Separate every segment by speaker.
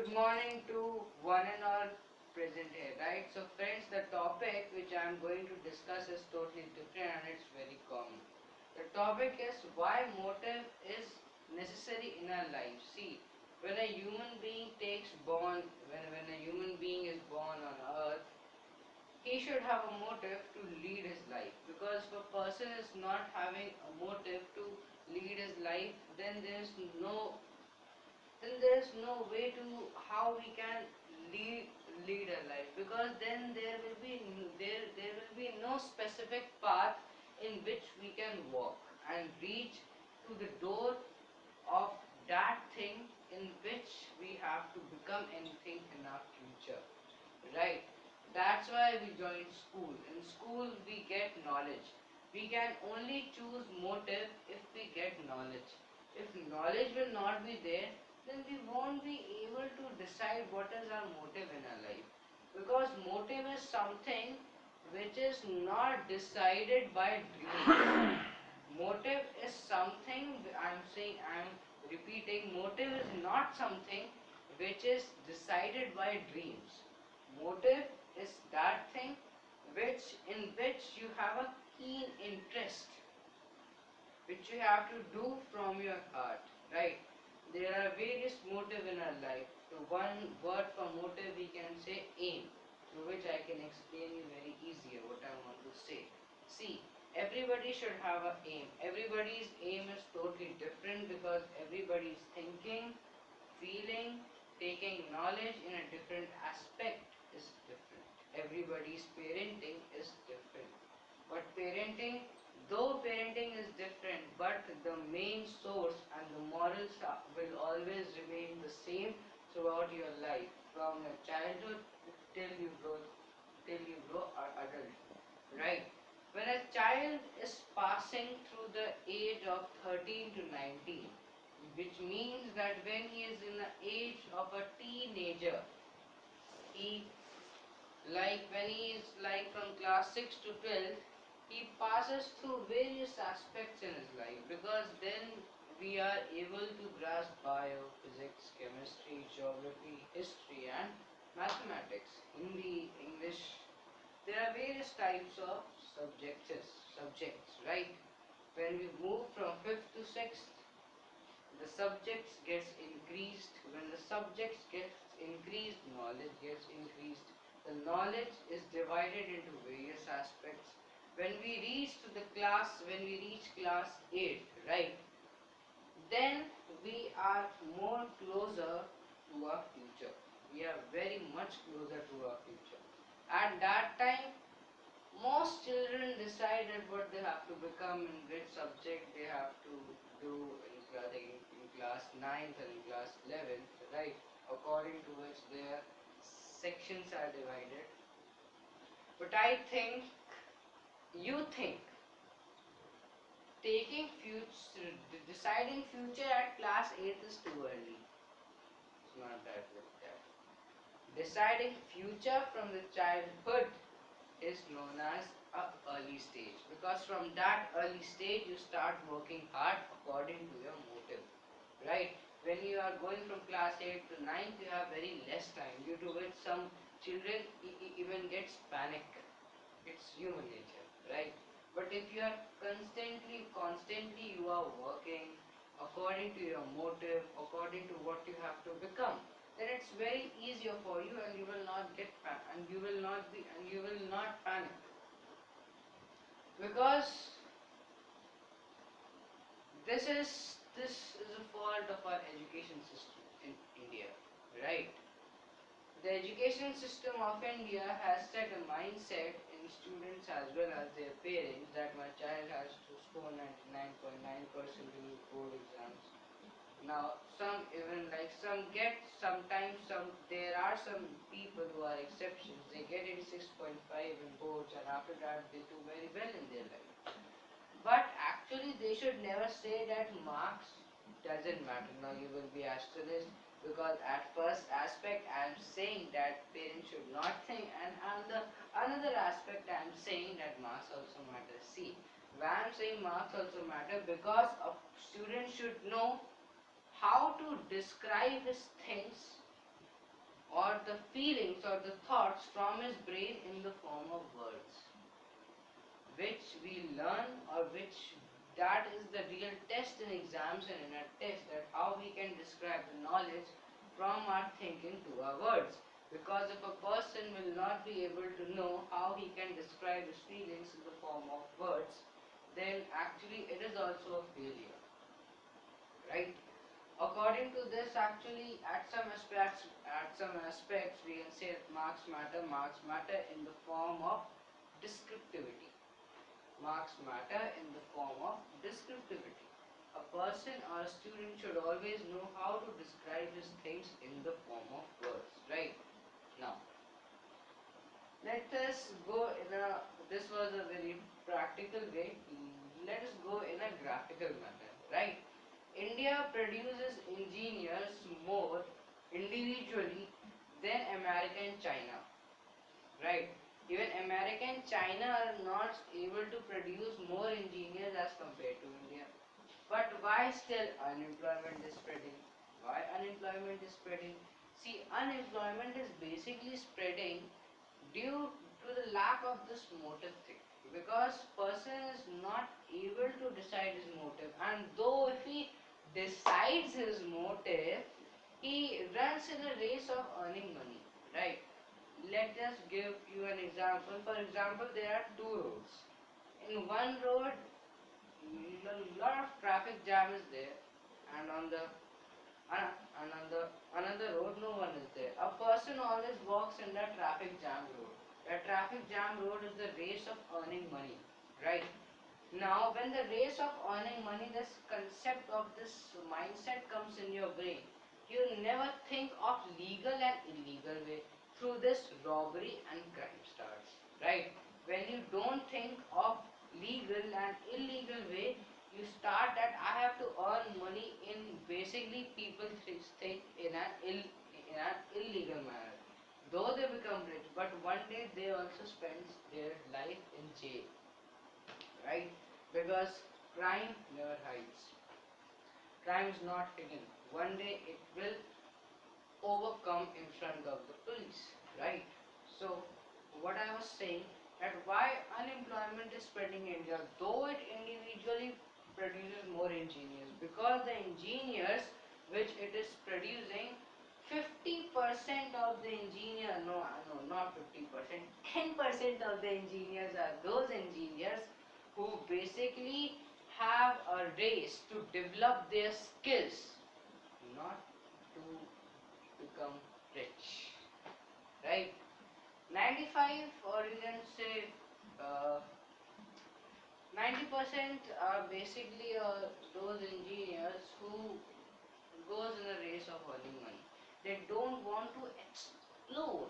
Speaker 1: Good morning to one and all present here, right? So, friends, the topic which I am going to discuss is totally different and it's very common. The topic is why motive is necessary in our life. See, when a human being when a human being is born on earth, he should have a motive to lead his life, because if a person is not having a motive to lead his life, then there is no way to how we can lead a life, because then there will be no specific path in which we can walk and reach to the door of that thing in which we have to become anything in our future, right? That's why we join school. In school we get knowledge. We can only choose motive if we get knowledge. If knowledge will not be there, then we won't be able to decide what is our motive in our life, because motive is something which is not decided by dreams. Motive is something, I'm repeating, motive is not something which is decided by dreams. Motive is that thing in which you have a keen interest, which you have to do from your heart, right? There are various motive in our life. So one word for motive we can say aim, through which I can explain you very easier what I want to say. See, everybody should have a aim. Everybody's aim is totally different, because everybody is thinking, feeling, taking knowledge in a different aspect is different. Everybody's parenting is different. But though parenting is different, but the main source and the morals will always remain the same throughout your life, from your childhood till you grow, adult, right? When a child is passing through the age of 13 to 19, which means that when he is in the age of a teenager, he when he is from class 6 to 12, he passes through various aspects in his life, because then we are able to grasp bio, physics, chemistry, geography, history and mathematics, Hindi, English. There are various types of subjects, right? When we move from 5th to 6th, the subjects gets increased. When the subjects gets increased, knowledge gets increased. The knowledge is divided into various aspects. When we reach class 8, right, then we are more closer to our future. We are very much closer to our future. At that time, most children decided what they have to become, in which subject they have to do in class 9th and in class 11th, right? According to which their sections are divided. But I think, you think, deciding future at class 8 is too early. It's not that like that. Deciding future from the childhood is known as a early stage, because from that early stage you start working hard according to your motive, right? When you are going from class 8 to 9th, you have very less time, due to which some children even gets panic. It's human nature, right? But if you are constantly you are working according to your motive, according to what you have to become, then it's very easier for you, and you will not get and you will not panic, because this is a fault of our education system in India, right? The education system of India has set a mindset in students as well as their parents, that my child has to score 99.9% in board exams. Now, some even some get, sometimes there are some people who are exceptions. They get 86.5 in boards, and after that they do very well in their life. But actually, they should never say that marks doesn't matter. Now you will be asked to this, because at first aspect I am saying that parents should not think, and another aspect I am saying that marks also matter. See, why I am saying marks also matter, because a student should know how to describe his things or the feelings or the thoughts from his brain in the form of words, which we learn, or which that is the real test in exams and in a test, that how we can describe the knowledge from our thinking to our words. Because if a person will not be able to know how he can describe his feelings in the form of words, then actually it is also a failure, right? According to this, actually, at some aspects, we can say that marks matter. Marks matter in the form of descriptivity. Marks matter in the form of descriptivity. A person or a student should always know how to describe his things in the form of words, right? Now, let us go in a, this was a very practical way. Let us go in a graphical manner, right? India produces engineers more individually than America and China, right? Even America and China are not able to produce more engineers as compared to India. But why still unemployment is spreading? Why unemployment is spreading? See, unemployment is basically spreading due to the lack of this motive thing. Because person is not able to decide his motive, and though if he decides his motive, he runs in a race of earning money, right? Let us give you an example. For example, there are two roads. In one road, a lot of traffic jam is there, and on the and on the another road, no one is there. A person always walks in the traffic jam road. The traffic jam road is the race of earning money, right? Now, when the race of earning money, this concept of this mindset comes in your brain, you never think of legal and illegal way. Through this, robbery and crime starts, right? When you don't think of legal and illegal way, you start that I have to earn money in, basically people think in an illegal manner. Though they become rich, but one day they also spend their life in jail, right? Because crime never hides. Crime is not hidden. One day it will overcome in front of the police, right? So, what I was saying, that why unemployment is spreading in India, though it individually produces more engineers, because the engineers which it is producing, 50% of the engineer, no, not 50%, 10% of the engineers are those engineers who basically have a race to develop their skills, not to become rich, right? 95, or you can say uh, 90% are basically those engineers who goes in a race of earning money. They don't want to explore.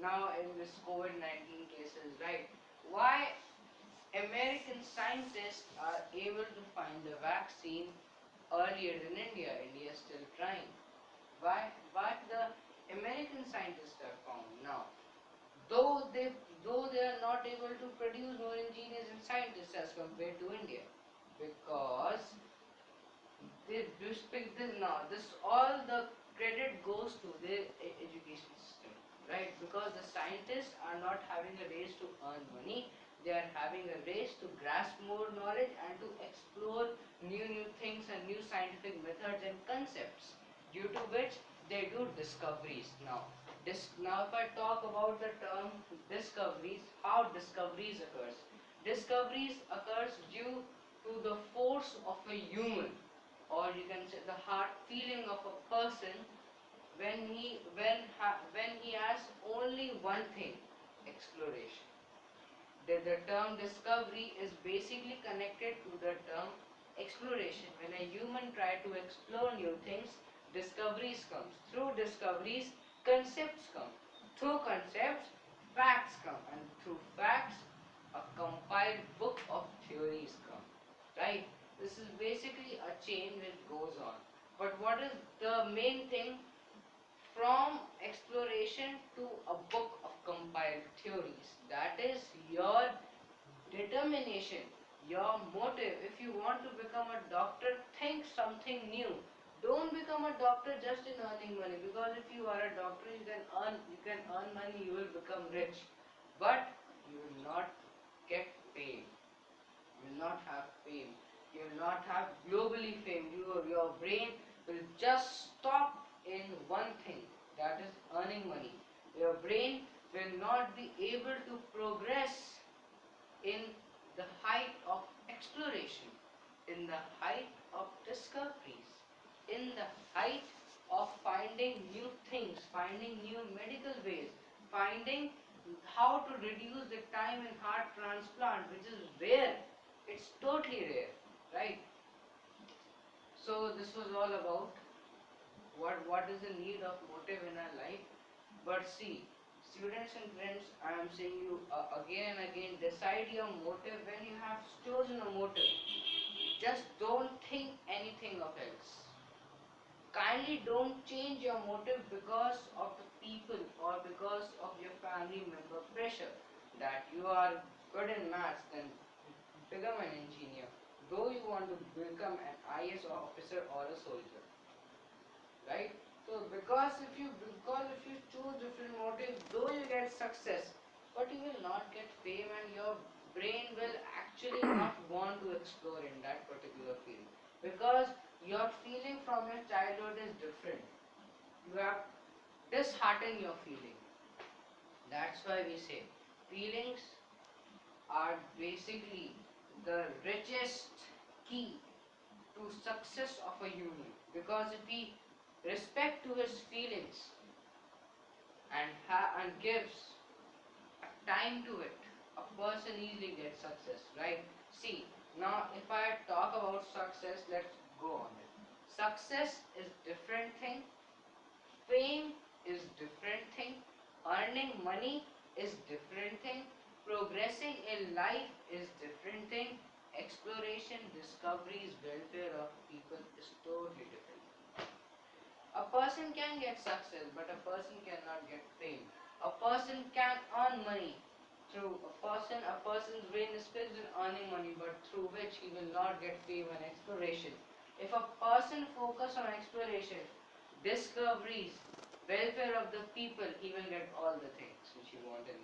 Speaker 1: Now in this COVID-19 cases, right? Why American scientists are able to find the vaccine earlier than India? India is still trying. Why? But the American scientists have found now. Though they though they are not able to produce more engineers and scientists as compared to India, because they respect this now. This all the credit goes to their education system, right? Because the scientists are not having a race to earn money; they are having a race to grasp more knowledge and to explore new things and new scientific methods and concepts. Due to which they do discoveries now. Now, if I talk about the term discoveries, how discoveries occurs? Discoveries occurs due to the force of a human, or you can say the heart feeling of a person, when he has only one thing: exploration. The term discovery is basically connected to the term exploration. When a human try to explore new things, discoveries comes. Through discoveries, concepts come. Through concepts, facts come. And through facts, a compiled book of theories come. Right? This is basically a chain which goes on. But what is the main thing? From exploration to a book of compiled theories. That is your determination, your motive. If you want to become a doctor, think something new. Don't become a doctor just in earning money, because if you are a doctor, you can earn money, you will become rich, but you will not get fame. You will not have fame. You will not have globally fame. Your brain will just stop in one thing, that is earning money. Your brain will not be able to progress in the height of exploration, in the height of discoveries, in the height of finding new things, finding new medical ways, finding how to reduce the time in heart transplant, which is rare. It's totally rare, right? So this was all about what is the need of motive in our life. But see, students and friends, I am saying you again and again, decide your motive when you have chosen a motive. Just don't think anything of else. Kindly don't change your motive because of the people or because of your family member pressure that you are good in maths, then become an engineer. Though you want to become an IS officer or a soldier, right? So because if you choose different motives, though you get success, but you will not get fame, and your brain will actually not want to explore in that particular field, because your feeling from your childhood is different. You have disheartened your feeling. That's why we say feelings are basically the richest key to success of a human, because if he respect to his feelings and gives a time to it, a person easily gets success, right? See, now if I talk about success, let's go on it. Success is different thing, fame is different thing, earning money is different thing, progressing in life is different thing, exploration, discoveries, welfare of people is totally different. A person can get success, but a person cannot get fame. A person can earn money through a person's brain is fixed in earning money, but through which he will not get fame and exploration. If a person focus on exploration, discoveries, welfare of the people, he will get all the things which he want in life.